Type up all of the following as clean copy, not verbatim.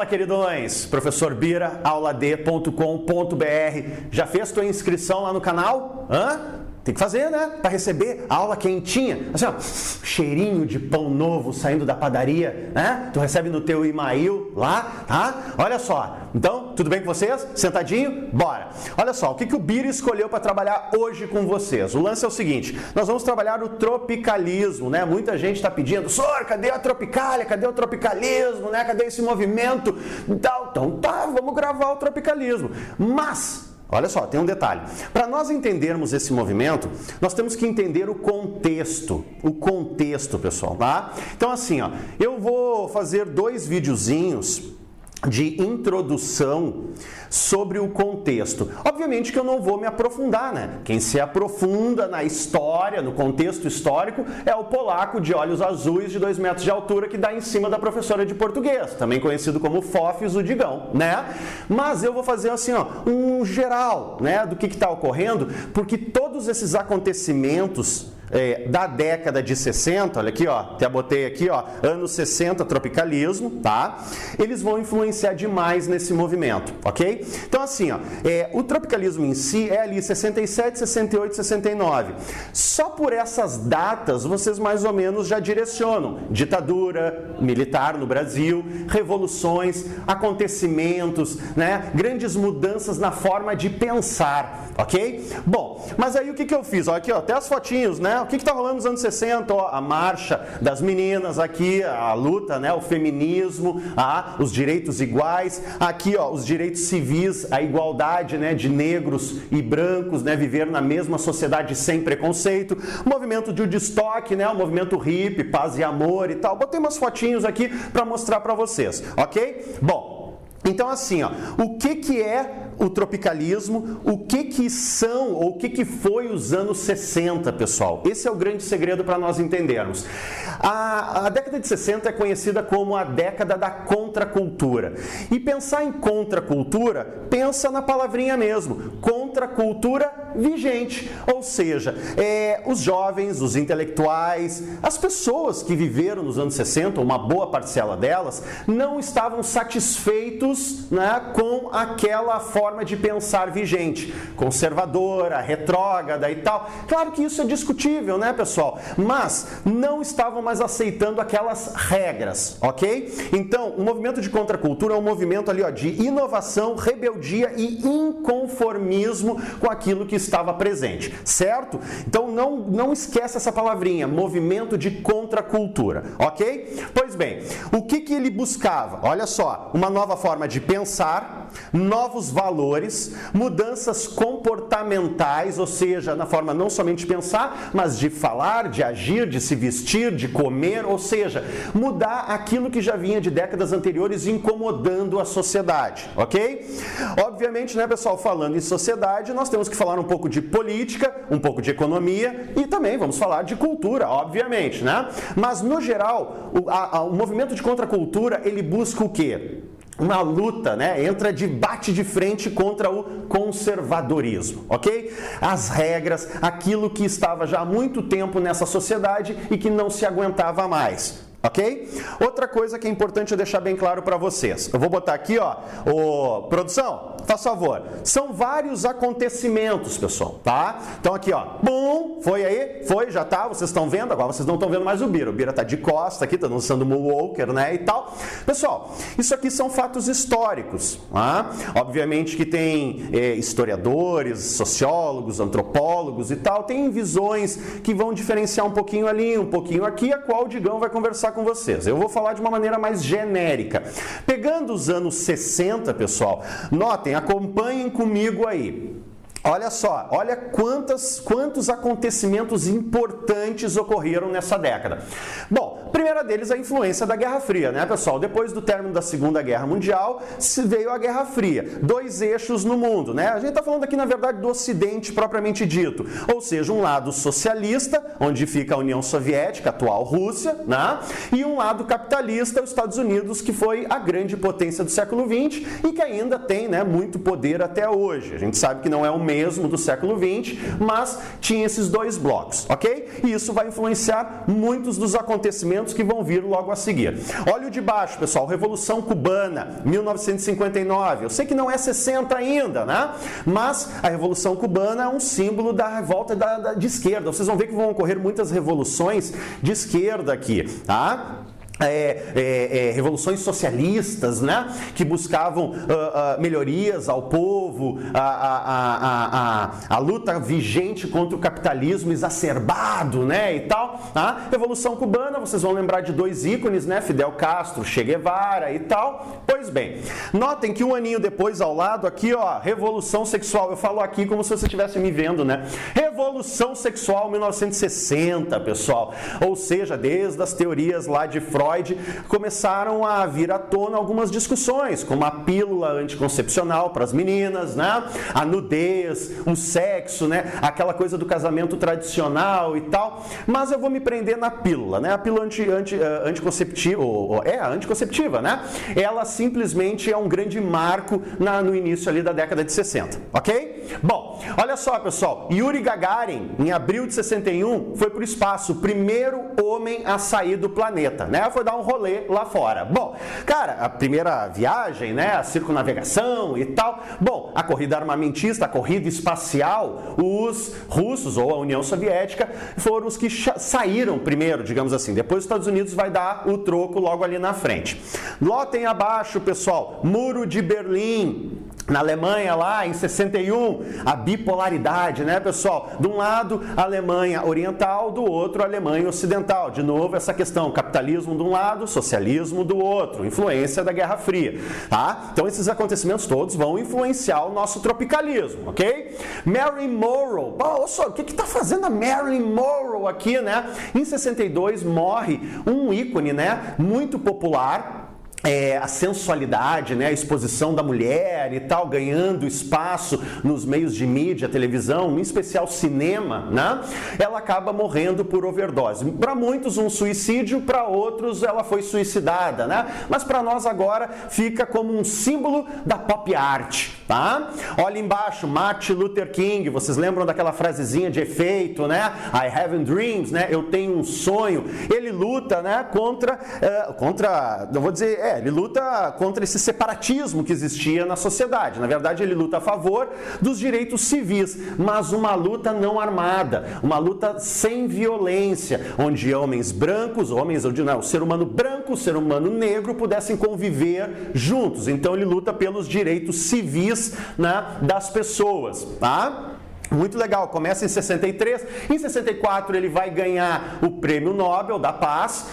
Fala, queridões! Professor Bira, aulad.com.br. Já fez tua inscrição lá no canal? Tem que fazer, né? Para receber a aula quentinha. Assim, ó, cheirinho de pão novo saindo da padaria, né? Tu recebe no teu e-mail lá, tá? Olha só. Então, tudo bem com vocês? Sentadinho? Bora! Olha só, o que o Bira escolheu para trabalhar hoje com vocês? O lance é o seguinte, nós vamos trabalhar o tropicalismo, né? Muita gente está pedindo, Sor, cadê a tropicália? Cadê o tropicalismo, né? Cadê esse movimento? Então tá, vamos gravar o tropicalismo. Mas... olha só, tem um detalhe. Para nós entendermos esse movimento, nós temos que entender o contexto, pessoal, tá? Então assim, ó, eu vou fazer 2 videozinhos de introdução sobre o contexto. Obviamente que eu não vou me aprofundar, né? Quem se aprofunda na história, no contexto histórico, é o polaco de olhos azuis de 2 metros de altura que dá em cima da professora de português, também conhecido como Fofes, o Digão, né? Mas eu vou fazer assim, ó, um geral, né, do que está ocorrendo, porque todos esses acontecimentos da década de 60, olha aqui, ó, até botei aqui, ó, anos 60, tropicalismo, tá? Eles vão influenciar demais nesse movimento, ok? Então assim, ó, o tropicalismo em si é ali 67, 68, 69. Só por essas datas vocês mais ou menos já direcionam ditadura militar no Brasil, revoluções, acontecimentos, né? Grandes mudanças na forma de pensar, ok? Bom, mas aí o que eu fiz? Ó, aqui, ó, até as fotinhos, né? O que está rolando nos anos 60? Ó, a marcha das meninas aqui, a luta, né? O feminismo, os direitos iguais. Aqui, ó, os direitos civis, a igualdade, né? De negros e brancos, né? Viver na mesma sociedade sem preconceito. O movimento de Woodstock, né? O movimento hippie, paz e amor e tal. Botei umas fotinhos aqui para mostrar para vocês, ok? Bom, então assim, ó, o que é o tropicalismo, o que são ou o que foi os anos 60, pessoal? Esse é o grande segredo para nós entendermos. A década de 60 é conhecida como a década da contracultura. E pensar em contracultura, pensa na palavrinha mesmo, contracultura vigente. Ou seja, os jovens, os intelectuais, as pessoas que viveram nos anos 60, uma boa parcela delas, não estavam satisfeitos, né, com aquela forma de pensar vigente, conservadora, retrógrada e tal. Claro que isso é discutível, né, pessoal? Mas não estavam mais aceitando aquelas regras, ok? Então, o movimento de contracultura é um movimento ali, ó, de inovação, rebeldia e inconformismo com aquilo que estava presente, certo? Então, não esquece essa palavrinha, movimento de contracultura, ok? Pois bem, o que ele buscava? Olha só, uma nova forma de pensar, novos valores, mudanças comportamentais, ou seja, na forma não somente de pensar, mas de falar, de agir, de se vestir, de comer, ou seja, mudar aquilo que já vinha de décadas anteriores incomodando a sociedade, ok? Obviamente, né, pessoal, falando em sociedade, nós temos que falar um pouco de política, um pouco de economia e também vamos falar de cultura, obviamente, né? Mas, no geral, o movimento de contracultura, ele busca o quê? Uma luta, né? Bate de frente contra o conservadorismo, ok? As regras, aquilo que estava já há muito tempo nessa sociedade e que não se aguentava mais. Ok? Outra coisa que é importante eu deixar bem claro para vocês. Eu vou botar aqui, ó, produção, faz favor. São vários acontecimentos, pessoal, tá? Então aqui, ó, bum, foi aí, foi, já tá, vocês estão vendo, agora vocês não estão vendo mais o Bira tá de costa aqui, tá dançando Moonwalker, né, e tal. Pessoal, isso aqui são fatos históricos, tá? Obviamente que tem historiadores, sociólogos, antropólogos e tal, tem visões que vão diferenciar um pouquinho ali, um pouquinho aqui, a qual o Digão vai conversar com vocês. Eu vou falar de uma maneira mais genérica. Pegando os anos 60, pessoal, notem, acompanhem comigo aí. Olha só, olha quantos acontecimentos importantes ocorreram nessa década. Bom, a primeira deles é a influência da Guerra Fria, né, pessoal? Depois do término da Segunda Guerra Mundial, veio a Guerra Fria. 2 eixos no mundo, né? A gente está falando aqui, na verdade, do Ocidente propriamente dito. Ou seja, um lado socialista, onde fica a União Soviética, a atual Rússia, né? E um lado capitalista, os Estados Unidos, que foi a grande potência do século XX e que ainda tem, né, muito poder até hoje. A gente sabe que não é o mesmo do século XX, mas tinha esses 2 blocos, ok? E isso vai influenciar muitos dos acontecimentos acontecimentos que vão vir logo a seguir. Olha o de baixo, pessoal, Revolução Cubana, 1959. Eu sei que não é 60 ainda, né? Mas a Revolução Cubana é um símbolo da revolta de esquerda. Vocês vão ver que vão ocorrer muitas revoluções de esquerda aqui, tá? Revoluções socialistas, né, que buscavam melhorias ao povo, a luta vigente contra o capitalismo exacerbado, né, e tal. A Revolução Cubana, vocês vão lembrar de dois ícones, né, Fidel Castro, Che Guevara e tal. Pois bem, notem que um aninho depois ao lado aqui, ó, Revolução Sexual. Eu falo aqui como se você estivesse me vendo, né? Revolução Sexual 1960, pessoal. Ou seja, desde as teorias lá de Freud, começaram a vir à tona algumas discussões, como a pílula anticoncepcional para as meninas, né? A nudez, o sexo, né? Aquela coisa do casamento tradicional e tal. Mas eu vou me prender na pílula, né? A pílula anticonceptiva, a anticonceptiva, né? Ela simplesmente é um grande marco no início ali da década de 60, ok? Bom, olha só, pessoal, Yuri Gagarin, em abril de 61, foi para o espaço, o primeiro homem a sair do planeta, né? Foi dar um rolê lá fora. Bom, cara, a primeira viagem, né, a circunnavegação e tal. Bom, a corrida armamentista, a corrida espacial, os russos ou a União Soviética foram os que saíram primeiro, digamos assim. Depois os Estados Unidos vai dar o troco logo ali na frente. Lotem abaixo, pessoal, Muro de Berlim. Na Alemanha, lá em 61, a bipolaridade, né, pessoal? De um lado, a Alemanha oriental, do outro, a Alemanha ocidental. De novo, essa questão, capitalismo de um lado, socialismo do outro, influência da Guerra Fria, tá? Então, esses acontecimentos todos vão influenciar o nosso tropicalismo, ok? Marilyn Monroe. Olha só, o que está fazendo a Marilyn Monroe aqui, né? Em 62, morre um ícone, né, muito popular, a sensualidade, né, a exposição da mulher e tal, ganhando espaço nos meios de mídia, televisão, em especial cinema, né? Ela acaba morrendo por overdose. Para muitos um suicídio, para outros ela foi suicidada, né? Mas para nós agora fica como um símbolo da pop art, tá? Olha embaixo, Martin Luther King, vocês lembram daquela frasezinha de efeito, né? I have dreams, né? Eu tenho um sonho. Ele luta, né, não vou dizer, ele luta contra esse separatismo que existia na sociedade. Na verdade, ele luta a favor dos direitos civis, mas uma luta não armada, uma luta sem violência, onde homens brancos, o ser humano branco, o ser humano negro pudessem conviver juntos. Então, ele luta pelos direitos civis, né, das pessoas, tá? Muito legal, começa em 63, em 64 ele vai ganhar o Prêmio Nobel da Paz,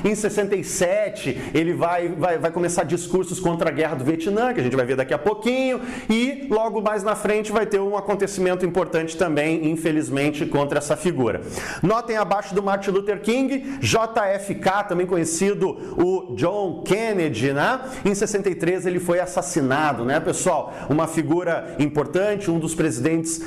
em 67 ele vai começar discursos contra a Guerra do Vietnã, que a gente vai ver daqui a pouquinho, e logo mais na frente vai ter um acontecimento importante também, infelizmente, contra essa figura. Notem abaixo do Martin Luther King, JFK, também conhecido o John Kennedy, né? Em 63 ele foi assassinado, né, pessoal? Uma figura importante, um dos presidentes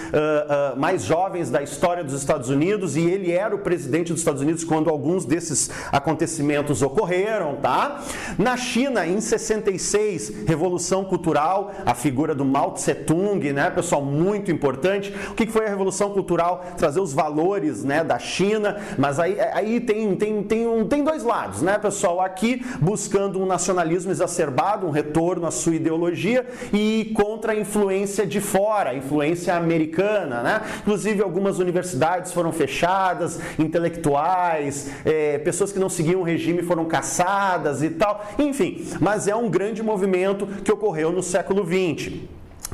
mais jovens da história dos Estados Unidos, e ele era o presidente dos Estados Unidos quando alguns desses acontecimentos ocorreram, tá? Na China, em 66, Revolução Cultural, a figura do Mao Tse Tung, né, pessoal, muito importante. O que foi a Revolução Cultural? Trazer os valores, né, da China, mas aí tem dois lados, né, pessoal? Aqui, buscando um nacionalismo exacerbado, um retorno à sua ideologia, e contra a influência de fora, a influência americana, né? Inclusive algumas universidades foram fechadas, intelectuais, pessoas que não seguiam o regime foram caçadas e tal, enfim, mas é um grande movimento que ocorreu no século XX.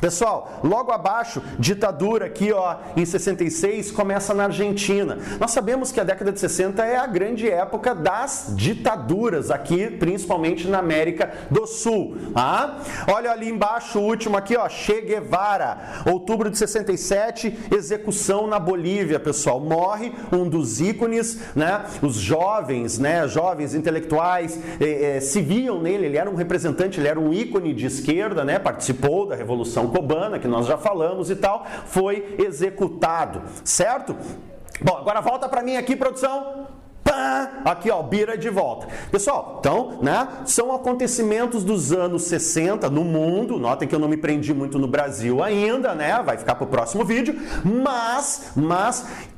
Pessoal, logo abaixo, ditadura aqui, ó, em 66, começa na Argentina. Nós sabemos que a década de 60 é a grande época das ditaduras aqui, principalmente na América do Sul, tá? Olha ali embaixo, o último aqui, ó, Che Guevara, outubro de 67, execução na Bolívia, pessoal. Morre um dos ícones, né? Os jovens, né? Jovens intelectuais se viam nele, ele era um representante, ele era um ícone de esquerda, né? Participou da Revolução Cubana, que nós já falamos e tal, foi executado, certo? Bom, agora volta para mim aqui, produção. Aqui, ó, Bira de volta. Pessoal, então, né, são acontecimentos dos anos 60 no mundo. Notem que eu não me prendi muito no Brasil ainda, né? Vai ficar pro próximo vídeo. Mas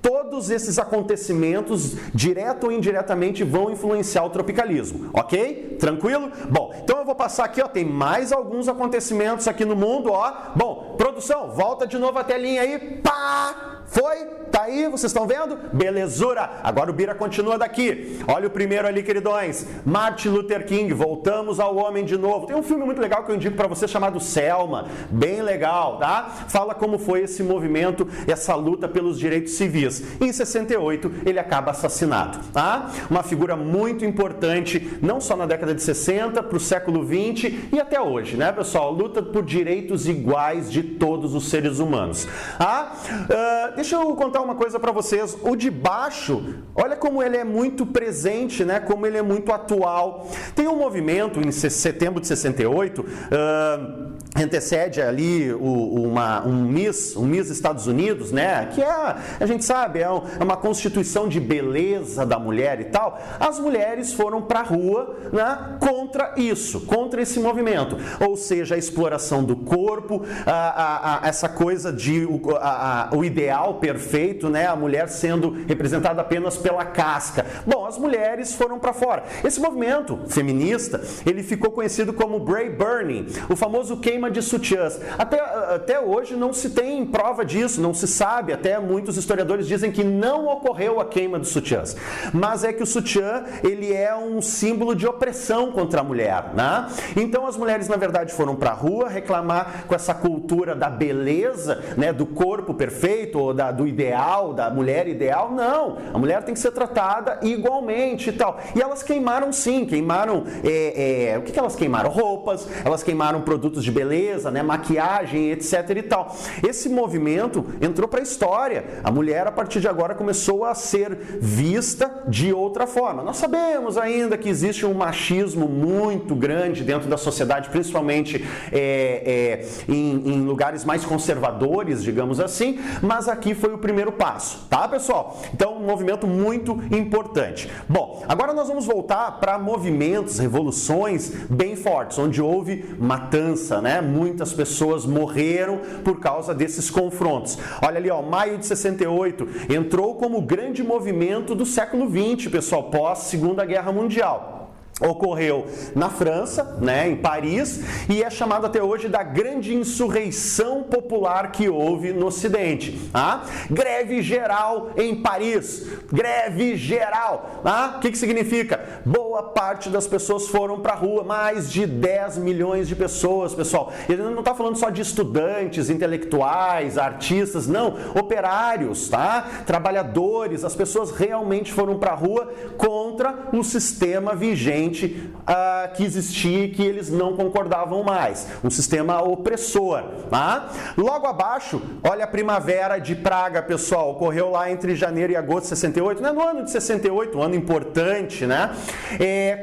todos esses acontecimentos, direto ou indiretamente, vão influenciar o tropicalismo, ok? Tranquilo? Bom, então eu vou passar aqui, ó, tem mais alguns acontecimentos aqui no mundo, ó. Bom, produção, volta de novo a telinha aí. Pá! Foi? Tá aí? Vocês estão vendo? Belezura! Agora o Bira continua daqui. Olha o primeiro ali, queridões. Martin Luther King, voltamos ao homem de novo. Tem um filme muito legal que eu indico pra você chamado Selma. Bem legal, tá? Fala como foi esse movimento, essa luta pelos direitos civis. Em 68, ele acaba assassinado, tá? Uma figura muito importante, não só na década de 60, pro século 20 e até hoje, né, pessoal? Luta por direitos iguais de todos os seres humanos. Deixa eu contar uma coisa para vocês. O de baixo, olha como ele é muito presente, né? Como ele é muito atual. Tem um movimento em setembro de 68, antecede ali um Miss Estados Unidos, né? Que a gente sabe, é uma constituição de beleza da mulher e tal. As mulheres foram para a rua, né? Contra isso, contra esse movimento. Ou seja, a exploração do corpo, essa coisa de o ideal perfeito, né? A mulher sendo representada apenas pela casca. Bom, as mulheres foram para fora. Esse movimento feminista, ele ficou conhecido como Bray Burning, o famoso queima de sutiãs. Até hoje não se tem prova disso, não se sabe, até muitos historiadores dizem que não ocorreu a queima dos sutiãs. Mas é que o sutiã, ele é um símbolo de opressão contra a mulher, né? Então as mulheres, na verdade, foram para a rua reclamar com essa cultura da beleza, né? Do corpo perfeito, ou do ideal, da mulher ideal. Não, a mulher tem que ser tratada igualmente e tal. E elas queimaram sim, queimaram, o que elas queimaram? Roupas, elas queimaram produtos de beleza, né? Maquiagem, etc e tal. Esse movimento entrou para a história. A mulher, a partir de agora, começou a ser vista de outra forma. Nós sabemos ainda que existe um machismo muito grande dentro da sociedade, principalmente em lugares mais conservadores, digamos assim, mas aqui foi o primeiro passo, tá, pessoal? Então, um movimento muito importante. Bom, agora nós vamos voltar para movimentos, revoluções bem fortes, onde houve matança, né? Muitas pessoas morreram por causa desses confrontos. Olha ali, ó, maio de 68 entrou como grande movimento do século 20, pessoal, pós Segunda Guerra Mundial. Ocorreu na França, né, em Paris, e é chamado até hoje da grande insurreição popular que houve no Ocidente. Tá? Greve geral em Paris. Greve geral. Tá? O que significa? Boa parte das pessoas foram para a rua, mais de 10 milhões de pessoas, pessoal. Ele não está falando só de estudantes, intelectuais, artistas, não. Operários, tá? Trabalhadores, as pessoas realmente foram para a rua contra o sistema vigente que existia e que eles não concordavam mais. Um sistema opressor. Tá? Logo abaixo, olha a Primavera de Praga, pessoal. Ocorreu lá entre janeiro e agosto de 68. Não é no ano de 68, um ano importante, né?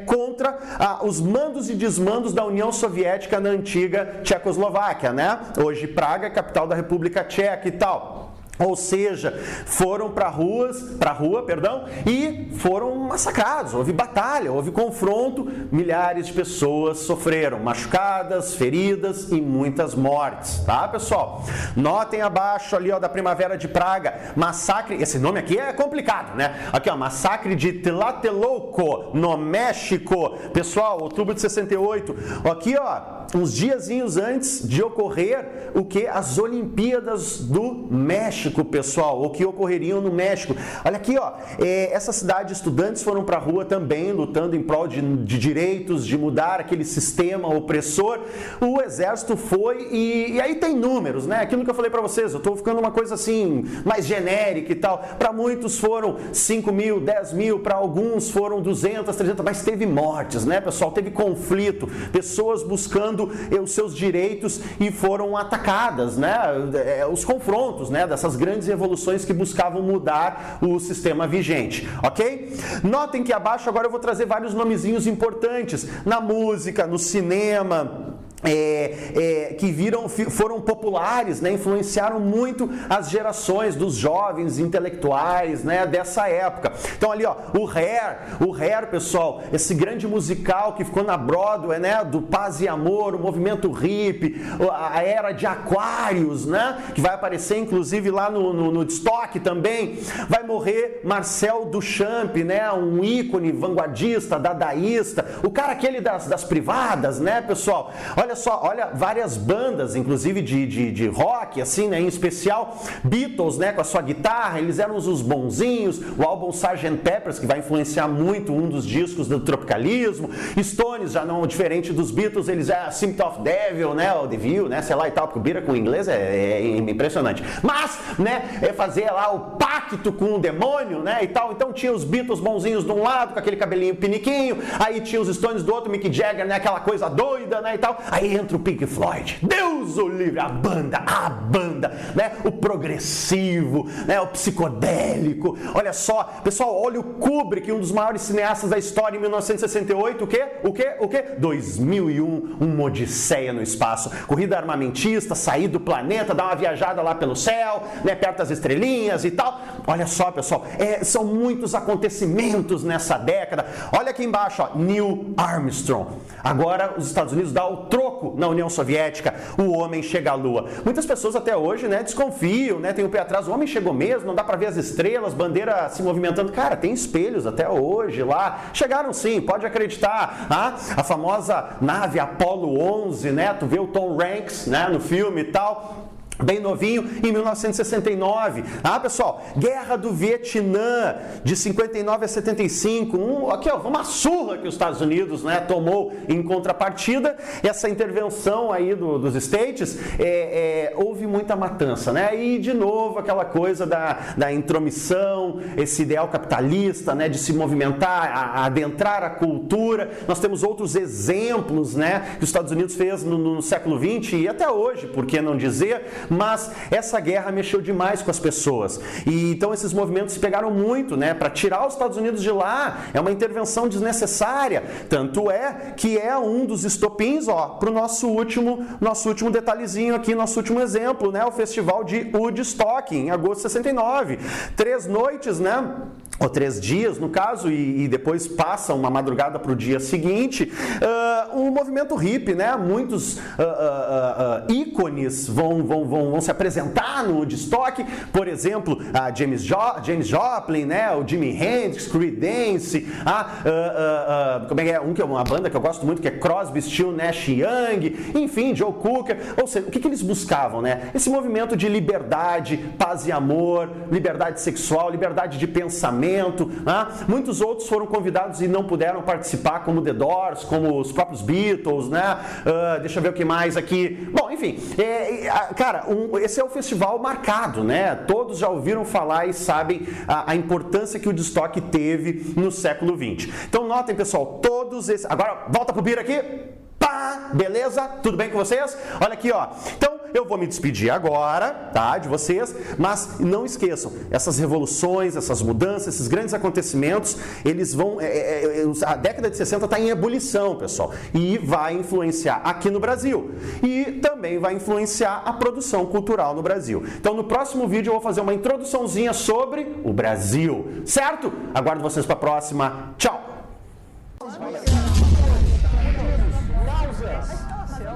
Contra os mandos e desmandos da União Soviética na antiga Tchecoslováquia, né? Hoje Praga é capital da República Tcheca e tal. Ou seja, foram para a rua, e foram massacrados. Houve batalha, houve confronto, milhares de pessoas sofreram, machucadas, feridas e muitas mortes, tá, pessoal? Notem abaixo ali, ó, da Primavera de Praga, massacre, esse nome aqui é complicado, né? Aqui, ó, massacre de Tlatelolco, no México. Pessoal, outubro de 68. Aqui, ó, uns diazinhos antes de ocorrer o que? As Olimpíadas do México, pessoal, o que ocorreriam no México. Olha aqui, ó, essa cidade, estudantes foram para a rua também, lutando em prol de direitos, de mudar aquele sistema opressor. O exército foi e aí tem números, né? Aquilo que eu falei para vocês, eu estou ficando uma coisa assim, mais genérica e tal. Para muitos foram 5 mil, 10 mil, para alguns foram 200, 300, mas teve mortes, né, pessoal? Teve conflito, pessoas buscando os seus direitos e foram atacadas, né? Os confrontos, né, dessas grandes revoluções que buscavam mudar o sistema vigente, ok? Notem que abaixo agora eu vou trazer vários nomezinhos importantes na música, no cinema, foram populares, né, influenciaram muito as gerações dos jovens intelectuais, né, dessa época. Então ali, ó, o Hair, pessoal, esse grande musical que ficou na Broadway, né, do Paz e Amor, o movimento hippie, a era de Aquários, né, que vai aparecer inclusive lá no Woodstock também. Vai morrer Marcel Duchamp, né, um ícone vanguardista, dadaísta, o cara aquele das privadas, né, pessoal? Olha só, olha várias bandas, inclusive de rock, assim, né, em especial Beatles, né, com a sua guitarra, eles eram os bonzinhos, o álbum Sgt. Pepper's, que vai influenciar muito um dos discos do tropicalismo, Stones, já não diferente dos Beatles, eles é Symptom of Devil, né, o Devil, né, sei lá e tal, porque o Bira com inglês é impressionante, mas, né, fazer lá o pacto com o demônio, né, e tal, então tinha os Beatles bonzinhos de um lado, com aquele cabelinho piniquinho, aí tinha os Stones do outro, Mick Jagger, né, aquela coisa doida, né, e tal, aí entra o Pink Floyd, Deus o livre, a banda, né, o progressivo, né, o psicodélico, olha só, pessoal, olha o Kubrick, um dos maiores cineastas da história, em 1968, o quê? 2001, uma odisseia no espaço, corrida armamentista, sair do planeta, dar uma viajada lá pelo céu, né, perto das estrelinhas e tal, olha só, pessoal, são muitos acontecimentos nessa década, olha aqui embaixo, ó, Neil Armstrong, agora os Estados Unidos dá o troco na União Soviética, o homem chega à Lua. Muitas pessoas até hoje, né, desconfiam, né, tem o pé atrás, o homem chegou mesmo, não dá pra ver as estrelas, bandeira se movimentando. Cara, tem espelhos até hoje lá. Chegaram sim, pode acreditar. Ah, a famosa nave Apollo 11, né, tu vê o Tom Hanks, né, no filme e tal. Bem novinho, em 1969. Ah, pessoal, Guerra do Vietnã, de 59 a 75. Aqui, ó, uma surra que os Estados Unidos, né, tomou em contrapartida. Essa intervenção aí dos States, houve muita matança, né? E, de novo, aquela coisa da intromissão, esse ideal capitalista, né, de se movimentar, adentrar a cultura. Nós temos outros exemplos, né, que os Estados Unidos fez no século XX e até hoje, por que não dizer? Mas essa guerra mexeu demais com as pessoas. E então esses movimentos se pegaram muito, né, para tirar os Estados Unidos de lá. É uma intervenção desnecessária. Tanto é que é um dos estopins, ó, para o nosso último detalhezinho aqui, nosso último exemplo, né, o Festival de Woodstock, em agosto de 69. 3 noites, né? Ou 3 dias, no caso, e depois passa uma madrugada para o dia seguinte, um movimento hippie, né? Muitos ícones vão se apresentar no Woodstock, por exemplo, a James Joplin, né? O Jimi Hendrix, Creedence, como é que é? Uma banda que eu gosto muito, que é Crosby, Stills, Nash Young, enfim, Joe Cocker. Ou seja, o que eles buscavam, né? Esse movimento de liberdade, paz e amor, liberdade sexual, liberdade de pensamento. Muitos outros foram convidados e não puderam participar, como The Doors, como os próprios Beatles, né? Deixa eu ver o que mais aqui. Bom, enfim, cara, esse é o festival marcado, né? Todos já ouviram falar e sabem a importância que o Woodstock teve no século XX. Então notem, pessoal, todos esses... Agora, volta pro Bira aqui. Pá, beleza? Tudo bem com vocês? Olha aqui, ó. Então, eu vou me despedir agora, tá, de vocês, mas não esqueçam, essas revoluções, essas mudanças, esses grandes acontecimentos, eles vão... a década de 60 está em ebulição, pessoal, e vai influenciar aqui no Brasil. E também vai influenciar a produção cultural no Brasil. Então, no próximo vídeo eu vou fazer uma introduçãozinha sobre o Brasil, certo? Aguardo vocês para a próxima. Tchau!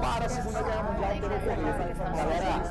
Para a Segunda Guerra Mundial ter ocorrido, galera.